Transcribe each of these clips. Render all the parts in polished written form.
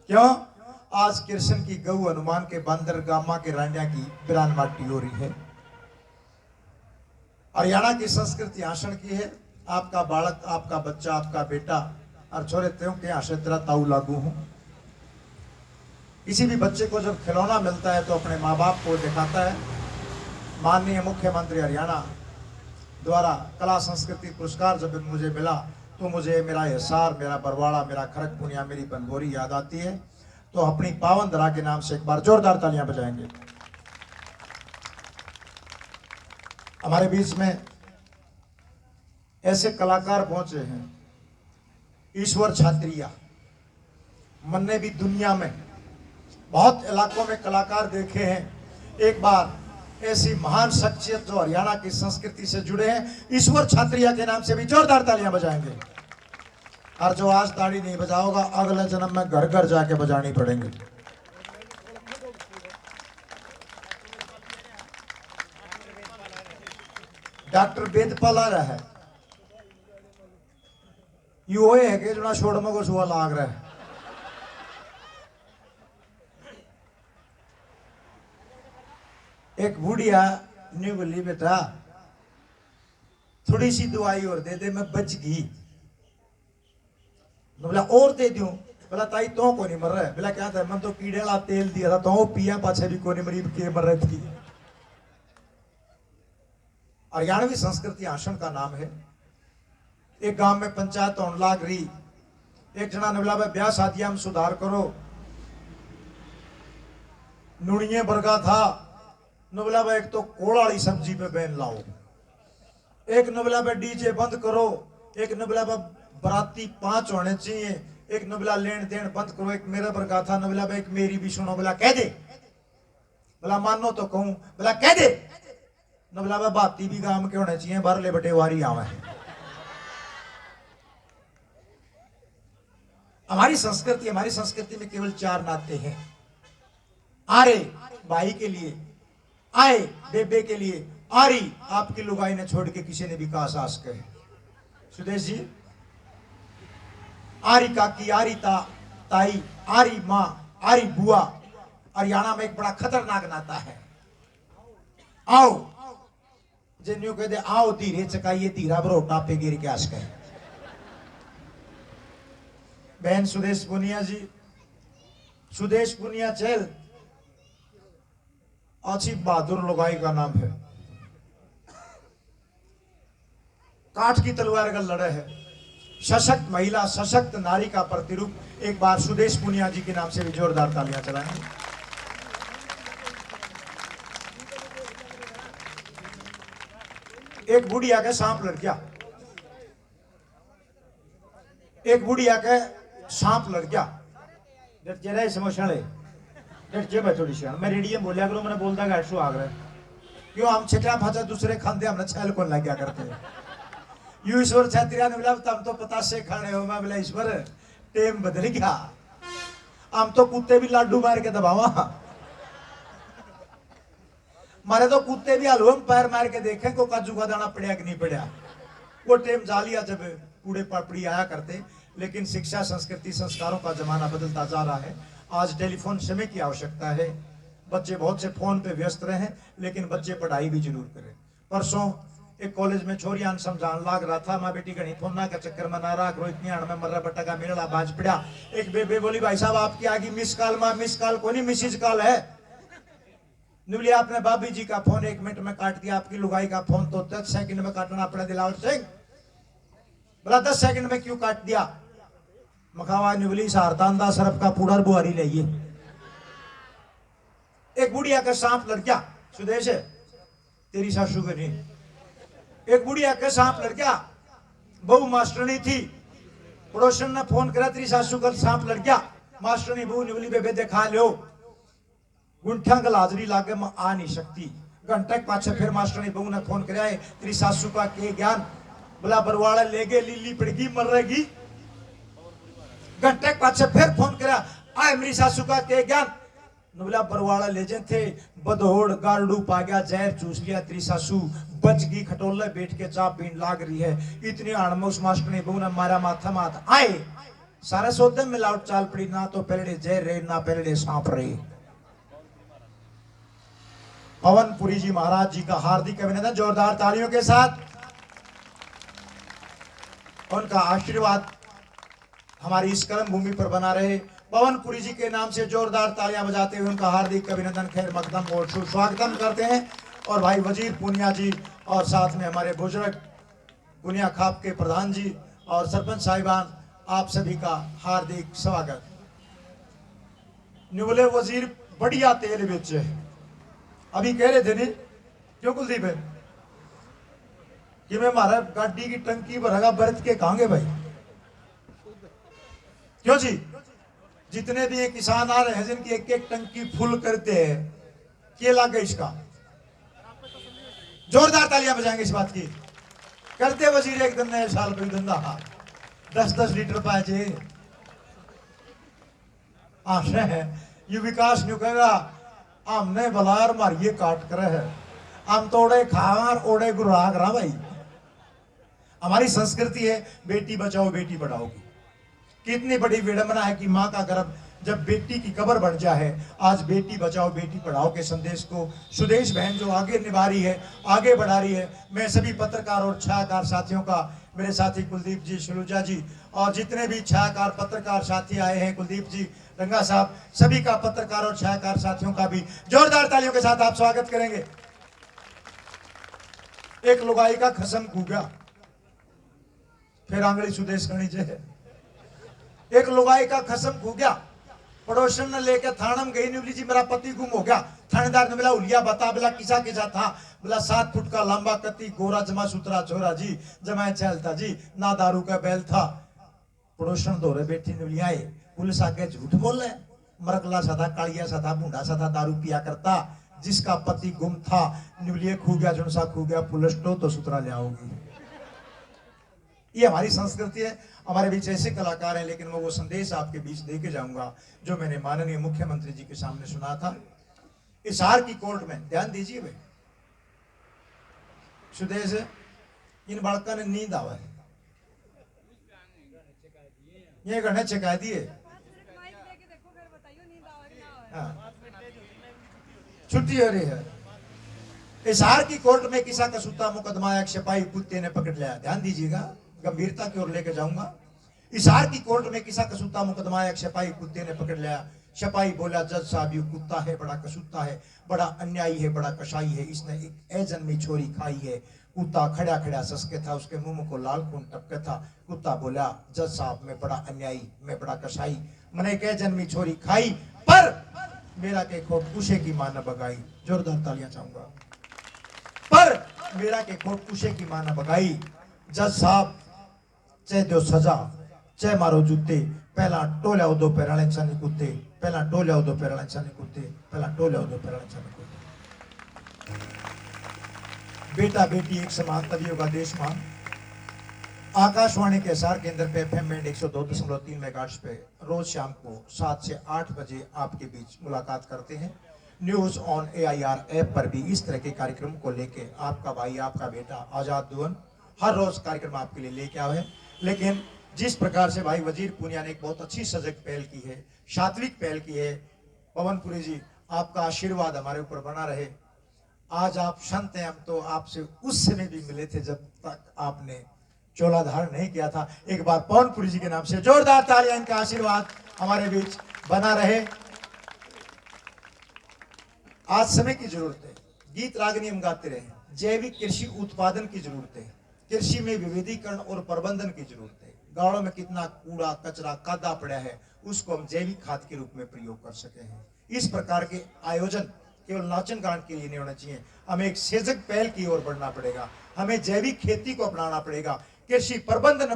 क्यों? आज कृष्ण की गऊ हनुमान के बंदर गामा के रांडिया की बिरान माटी हो रही है। हरियाणा की संस्कृति आसन की है। आपका बालक, आपका बच्चा, आपका बेटा और छोरे त्यों के आशे तेरा ताऊ लागू हूं। किसी भी बच्चे को जब खिलौना मिलता है तो अपने माँ बाप को दिखाता है। माननीय मुख्यमंत्री हरियाणा द्वारा कला संस्कृति पुरस्कार जब मुझे मिला तो मुझे मेरा हिसार, मेरा बरवाड़ा, मेरा खड़गपुनिया, मेरी बनभोरी याद आती है। तो अपनी पावन धरा के नाम से एक बार जोरदार तालियां बजाएंगे। हमारे बीच में ऐसे कलाकार पहुंचे हैं, ईश्वर छात्रिया। मैंने भी दुनिया में बहुत इलाकों में कलाकार देखे हैं। एक बार ऐसी महान शख्सियत जो हरियाणा की संस्कृति से जुड़े हैं, ईश्वर छात्रिया के नाम से भी जोरदार तालियां बजाएंगे। और जो आज ताड़ी नहीं बजाओगा अगले जन्म में घर घर जाके बजानी पड़ेंगे। डॉक्टर वेदपाल आ रहा है, यू है कि जो छोड़ने को सुआ लाग रहा है। एक बुढ़िया न्यू बोली, बेटा थोड़ी सी दवाई और दे दे, मैं बच गई। बोला और दे दूं? बोला ताई तो को नहीं मर रहा है। बोला क्या था? मैं तो कीड़े वाला तेल दिया था तो पिया पाछे भी कोनी मरीब के मर रही थी। हरियाणवी संस्कृति आसन का नाम है। एक गांव में पंचायत होने लाग रही। एक जना ने बोला भाई ब्याह शादियां में सुधार करो। नुड़िये बरगा था। न बोला भाई एक तो कोड़ वाली सब्जी पे बैन लाओ। एक न बोला भाई डीजे बंद करो। एक न बोला भाई बराती 5 होने चाहिए। एक न बोला लेन देन बंद करो। एक मेरा बरगा था। न बोला भाई एक मेरी भी सुनो। बोला कह दे। बोला मानो तो कहूं। बोला कह दे। न बोला भाई बाती भी गांव के होने चाहिए, बाहरले बटेवारी आवे। हमारी संस्कृति में केवल 4 नाते हैं। आरे भाई के लिए, आए बेबे के लिए, आरी आपकी लुगाई ने छोड़ के किसी ने भी कहा सास कहे। सुदेश जी, आरी काकी, आरी ताई, आरी माँ, आरी बुआ हरियाणा में एक बड़ा खतरनाक नाता है। आओ जिन्हों कहते आओ धीरे चकाइए, धीरा बरोटा पे गिर के आस कहे। बहन सुदेश पुनिया जी, सुदेश पुनिया चेल अच्छी बहादुर लुगाई का नाम है। काठ की तलवार का लड़े है। सशक्त महिला, सशक्त नारी का प्रतिरूप। एक बार सुदेश पुनिया जी के नाम से भी जोरदार तालियां चलाएंगे। एक बुढ़िया के सांप लड़ गया। एक बुढ़िया के सांप लड़ गया। डर जरा समोसा ले डर जे मैं थोड़ी सी मैं रेडियम बोलिया करूं, मैंने बोलता है शो आग रहा है। क्यों हम छिटा फाचा दूसरे खाते हमने छैल कौन लग गया करते हैं। यू ईश्वर छात्रिया ने बोला तब तो 50 खाने हो। मैं बोला ईश्वर टेम बदल गया, हम तो कुत्ते भी लाडू मार के दबावा। मारे तो कुत्ते भी हलवा में पैर मार के देखे को काजू का दाना पड़ा कि नहीं पड़ा। वो टेम जा लिया जब कूड़े पापड़ी आया करते। लेकिन शिक्षा, संस्कृति, संस्कारों का जमाना बदलता जा रहा है। आज टेलीफोन समय की आवश्यकता है। बच्चे बहुत से फोन पे व्यस्त रहे, लेकिन बच्चे पढ़ाई भी जरूर करें। परसों एक कॉलेज में छोरियान समझान लाग रहा था, माँ बेटी गणी फोना के चक्कर में ना राख रो, इतनी अण में मर्रा बट्टा का मेरा बाज पड़ा। एक बेबे बोली भाई साहब आपकी आगे मिस कॉल, माँ मिस कॉल को नहीं मिसिज कॉल है। निवली आपने भाभी जी का फोन 1 मिनट में काट दिया, आपकी लुगाई का फोन तो 10 सेकंड में काटना पड़ा। दिलावर सिंह बोला 10 सेकंड में क्यों काट दिया? मखावा निवली सारतांदा सरफ का पूरा बुहारी लाइए। एक बुढ़िया का सांप लड़ गया। सुदेश है तेरी सासू के नहीं। एक बुढ़िया के सांप लड़ गया। बहू मास्टरनी थी, पड़ोसन ने फोन करा तेरी सासू का सांप लड़ गया। मास्टरनी बहू निवली बेबे दिखा लो, गुंठा का हाजरी लागे मैं आ नहीं सकती। घंटे पाछे फिर मास्टरनी बहू ने फोन कराया तेरी सासू का के ज्ञान। बोला बरवाड़ा ले गए, लीली पड़गी मर रहेगी। घंटे पाछे फिर फोन करा आए मेरी सासू का के ज्ञान। बोला बरवाड़ा ले थे, बदहोड़ गाड़ू पा गया, जहर चूस लिया, तेरी सासू बच गई। खटोले बैठ के चाप पीन लाग रही है। इतनी आड़ में उस मास्टर ने बहू ने मारा माथा माथ आए सारे सौदे में मिलावट चाल पड़ी, ना तो पहले जय रे ना पहले सांप रे। पवनपुरी जी महाराज जी का हार्दिक अभिनंदन जोरदार तालियों के साथ। उनका आशीर्वाद हमारी इस कर्म भूमि पर बना रहे। पवनपुरी जी के नाम से जोरदार तालियां बजाते हुए उनका हार्दिक अभिनंदन, खैर मकदम और सुस्वागतम करते हैं। और भाई वजीर पूनिया जी और साथ में हमारे बुजुर्ग पुनिया खाप के प्रधान जी और सरपंच साहिबान, आप सभी का हार्दिक स्वागत। बोले वजीर बढ़िया तेल बेच अभी कह रहे थे नहीं क्यों कुलदीप है कि मैं हमारा गाड़ी की टंकी भरगा बरत के कहांगे भाई, क्यों जी? जितने भी ये किसान आ रहे हैं जिनकी एक एक टंकी फुल करते हैं, क्या लागे इसका? जोरदार तालियां बजाएंगे इस बात की। करते वजीर एक दिन नए साल कोई धंधा 10-10 लीटर पाए आशा है ये विकास नहीं कहेगा हमने बलार मारिए काट कर है, हम तो ओड़े खावर ओड़े गुराग रहा भाई। हमारी संस्कृति है बेटी बचाओ बेटी पढ़ाओ की। कितनी बड़ी विडंबना है कि माँ का गर्भ जब बेटी की कब्र बढ़ जाए। आज बेटी बचाओ बेटी पढ़ाओ के संदेश को सुदेश बहन जो आगे निभा रही है, आगे बढ़ा रही है। मैं सभी पत्रकार और छायाकार साथियों का, मेरे साथी कुलदीप जी, शलूजा जी और जितने भी छायाकार पत्रकार साथी आए हैं, कुलदीप जी, रंगा साहब, सभी का पत्रकार और छायाकार साथियों का भी जोरदार तालियों के साथ आप स्वागत करेंगे। एक लुगाई का खसम खूगा फिर आंगली सुदेश गणी है। एक लुगाई का खसम खू गया, पड़ोसन ने लेकर थानम गई, नहीं बोली जी मेरा पति गुम हो गया। थानेदार ने बोला उलिया बता, बोला किसा किसा था? बोला 7 फुट का लंबा कति गोरा जमा सुतरा छोरा जी, जमा चलता जी, ना दारू का बैल था। पड़ोसन दौरे बैठी ने बोली आए, पुलिस आके झूठ बोल रहे, मरकला सा था, कालिया सा था, बूढ़ा सा था, दारू पिया करता, जिसका पति गुम था। निवलिए खू गया, जुनसा खू गया, पुलिस तो सुतरा ले आओगी। ये हमारी संस्कृति है। हमारे बीच ऐसे कलाकार हैं, लेकिन मैं वो संदेश आपके बीच दे के जाऊंगा जो मैंने माननीय मुख्यमंत्री जी के सामने सुना था। हिसार की कोर्ट में ध्यान दीजिए भाई, सुदेश इन बालका ने नींद आवा ये गढ़े चका दिए, छुट्टी हो रही है। हिसार की कोर्ट में किसा का सूता मुकदमा एक सिपाही कुत्ते ने पकड़ लिया। ध्यान दीजिएगा, गंभीरता की ओर लेकर जाऊंगा। हिसार की कोर्ट में किसा कसूता मुकदमा एक सिपाही कुत्ते ने पकड़ लिया। सिपाही बोला जज साहब ये कुत्ता है, बड़ा कसूता है, बड़ा अन्यायी है, बड़ा कसाई है, इसने एक अजन्मी छोरी खाई है। कुत्ता खड़ा खड़ा ससके था, उसके मुंह को लाल खून टपके था। कुत्ता बोला जज साहब मैं बड़ा अन्यायी, मैं बड़ा कसाई, मैंने एक अजन्मी छोरी खाई, पर मेरा के खोट कुशे की मां न बगाई। जोरदार तालियां चाहूंगा। पर मेरा के खोट कुशे की मां न बगाई। जज साहब चाहे दो सजा चाहे मारो जूते, पहला टोल्या दो पैराले चाने कुत्ते, पहला टोल्या दो पैराले चाने कुत्ते, पहला टोल्या दो पैराले चाने कुत्ते। बेटा बेटी एक समान, तभी होगा देश मान। आकाशवाणी के हिसार केंद्र पे FM बैंड 102.3 मेगाहर्ट्ज पे रोज शाम को 7 से 8 बजे आपके बीच मुलाकात करते हैं। न्यूज ऑन AIR ऐप पर भी इस तरह के कार्यक्रम को लेके आपका भाई, आपका बेटा आजाद दुवन हर रोज कार्यक्रम आपके लिए लेके आए। लेकिन जिस प्रकार से भाई वजीर पूनिया ने एक बहुत अच्छी सजग पहल की है, सात्विक पहल की है, पवनपुरी जी आपका आशीर्वाद हमारे ऊपर बना रहे। आज आप संत हैं, हम तो आपसे उस समय भी मिले थे जब तक आपने चोला धारण नहीं किया था। एक बार पवनपुरी जी के नाम से जोरदार तालियां, इनका आशीर्वाद हमारे बीच बना रहे। आज समय की जरूरत है, गीत रागनी हम गाते रहे। जैविक कृषि उत्पादन की जरूरत है, कृषि में विविधीकरण और प्रबंधन की जरूरत है। गाँव में कितना कूड़ा कचरा कादा पड़ा है, उसको हम जैविक खाद के रूप में प्रयोग कर सके हैं। इस प्रकार के आयोजन केवल नाचन गान के लिए नहीं होना चाहिए, हमें एक सजग पहल की ओर बढ़ना पड़ेगा। हमें जैविक खेती को अपनाना पड़ेगा, कृषि प्रबंधन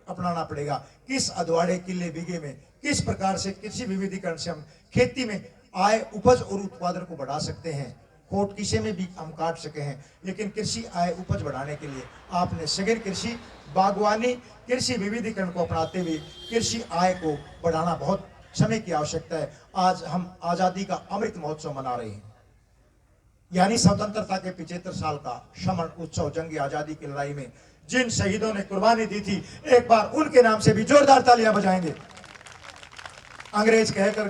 अपनाना पड़ेगा। किस अधवाड़े किले बीघे में किस प्रकार से कृषि विविधीकरण से हम खेती में आय, उपज और उत्पादन को बढ़ा सकते हैं। खोट किसे में भी हम काट सके हैं, लेकिन कृषि आय उपज बढ़ाने के लिए आपने सघन कृषि, बागवानी, कृषि विविधीकरण को अपनाते हुए कृषि आय को बढ़ाना बहुत समय की आवश्यकता है। आज हम आजादी का अमृत महोत्सव मना रहे हैं, यानी स्वतंत्रता के 75 साल का समर उत्सव, जंग आजादी की लड़ाई में जिन शहीदों ने कुर्बानी दी थी, एक बार उनके नाम से भी जोरदार तालियां बजाएंगे। अंग्रेज कहकर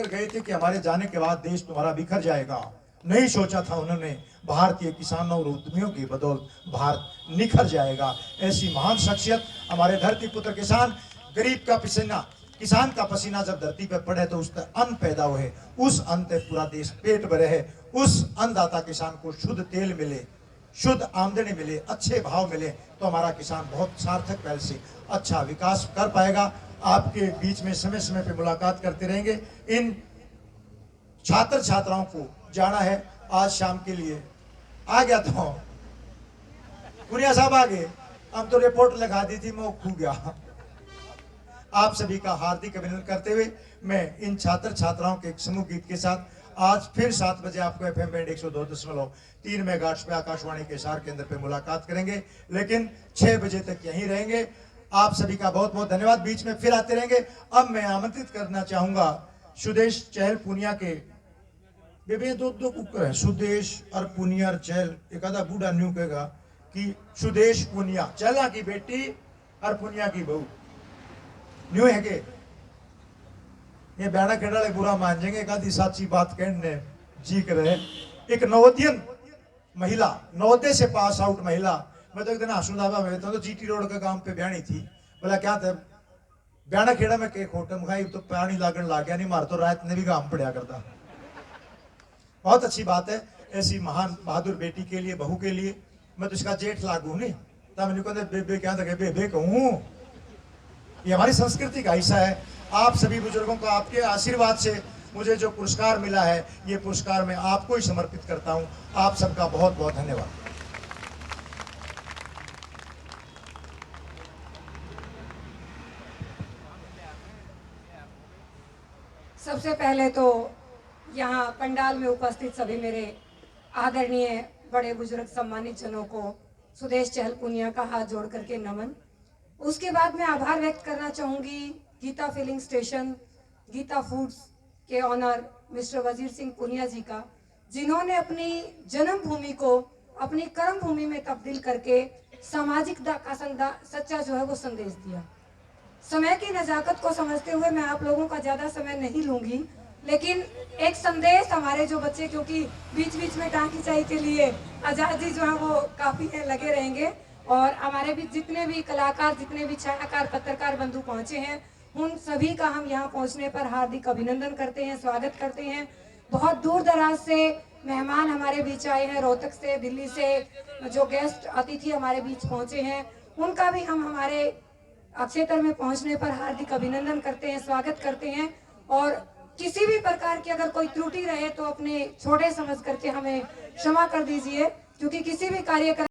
गए थे कि हमारे जाने के बाद देश तुम्हारा बिखर जाएगा। नहीं सोचा था उन्होंने, भारतीय किसानों और उद्यमियों की बदौलत भारत निखर जाएगा। ऐसी महान शख्सियत हमारे धरती पुत्र किसान, गरीब का पसीना, किसान का पसीना जब धरती पर पड़े तो उस पर अन्न पैदा हुए, उस अन्न से पूरा देश पेट भरे है। उस अन्नदाता किसान को शुद्ध तेल मिले, शुद्ध आमदनी मिले, अच्छे भाव मिले, तो हमारा किसान बहुत सार्थक पहल से अच्छा विकास कर पाएगा। आपके बीच में समय समय पे मुलाकात करते रहेंगे। इन छात्र छात्राओं को जाना है, आज शाम के लिए आ गया था पुनिया साहब, आ गए, हम तो रिपोर्ट लगा दी थी, मैं खो गया। आप सभी का हार्दिक अभिनंदन करते हुए मैं इन छात्र छात्राओं के एक समूह गीत के साथ आज फिर 7 बजे आपको FM बैंड 102.3 मेगाहर्ट्ज पे आकाशवाणी के हिसार केंद्र पे मुलाकात करेंगे, लेकिन 6 बजे तक यहीं रहेंगे। आप सभी का बहुत बहुत धन्यवाद, बीच में फिर आते रहेंगे। अब मैं आमंत्रित करना चाहूंगा सुदेश चहल पुनिया के बेबे दो कुकर है, सुदेश और पुनिया चहल, एक आधा बूढ़ा न्यू कहेगा कि सुदेश पुनिया, चहला की बेटी और पुनिया की बहू न्यू है के ये बैना खेड़ा बुरा मान जाएंगे, एक आधी साची बात कहने जी करे। एक नवोदयन महिला, नवोदय से पास आउट महिला, मैं तो एक दिन हसूदाबा में तो जीटी रोड के काम पे ब्याणी थी, बोला क्या था ब्याना खेड़ा में केक होटम खाई तो पानी लागन ला गया, नहीं मार तो रात ने भी काम पड़ा करता। बहुत अच्छी बात है, ऐसी महान बहादुर बेटी के लिए, बहू के लिए। मैं तो इसका जेठ लागू नहीं, तब मैंने कहते बेबे क्या था, बेबे कहूँ, ये हमारी संस्कृति का हिस्सा है। आप सभी बुजुर्गों को आपके आशीर्वाद से मुझे जो पुरस्कार मिला है, ये पुरस्कार मैं आपको ही समर्पित करता हूं। आप सबका बहुत बहुत धन्यवाद। सबसे पहले तो यहाँ पंडाल में उपस्थित सभी मेरे आदरणीय बड़े बुजुर्ग सम्मानित जनों को सुदेश चहल पुनिया का हाथ जोड़ करके नमन। उसके बाद मैं आभार व्यक्त करना चाहूंगी Geeta filling station, Geeta foods के ऑनर मिस्टर वजीर सिंह पुनिया जी का, जिन्होंने अपनी जन्मभूमि को अपनी कर्म भूमि में तब्दील करके सामाजिकता का सच्चा जो है वो संदेश दिया। समय की नजाकत को समझते हुए मैं आप लोगों का ज्यादा समय नहीं लूंगी, लेकिन एक संदेश हमारे जो बच्चे, क्योंकि बीच बीच में टाँग खिंचाई के लिए आजाद जी जो है वो काफी लगे रहेंगे, और हमारे भी जितने भी कलाकार, जितने भी छायाकार, पत्रकार बंधु पहुंचे हैं, उन सभी का हम यहाँ पहुंचने पर हार्दिक अभिनंदन करते हैं, स्वागत करते हैं। बहुत दूर दराज से मेहमान हमारे बीच आए हैं, रोहतक से, दिल्ली से जो गेस्ट अतिथि हमारे बीच पहुंचे हैं, उनका भी हम हमारे क्षेत्र में पहुंचने पर हार्दिक अभिनंदन करते हैं, स्वागत करते हैं। और किसी भी प्रकार की अगर कोई त्रुटि रहे तो अपने छोटे समझ करके हमें क्षमा कर दीजिए, क्योंकि किसी भी कार्यक्रम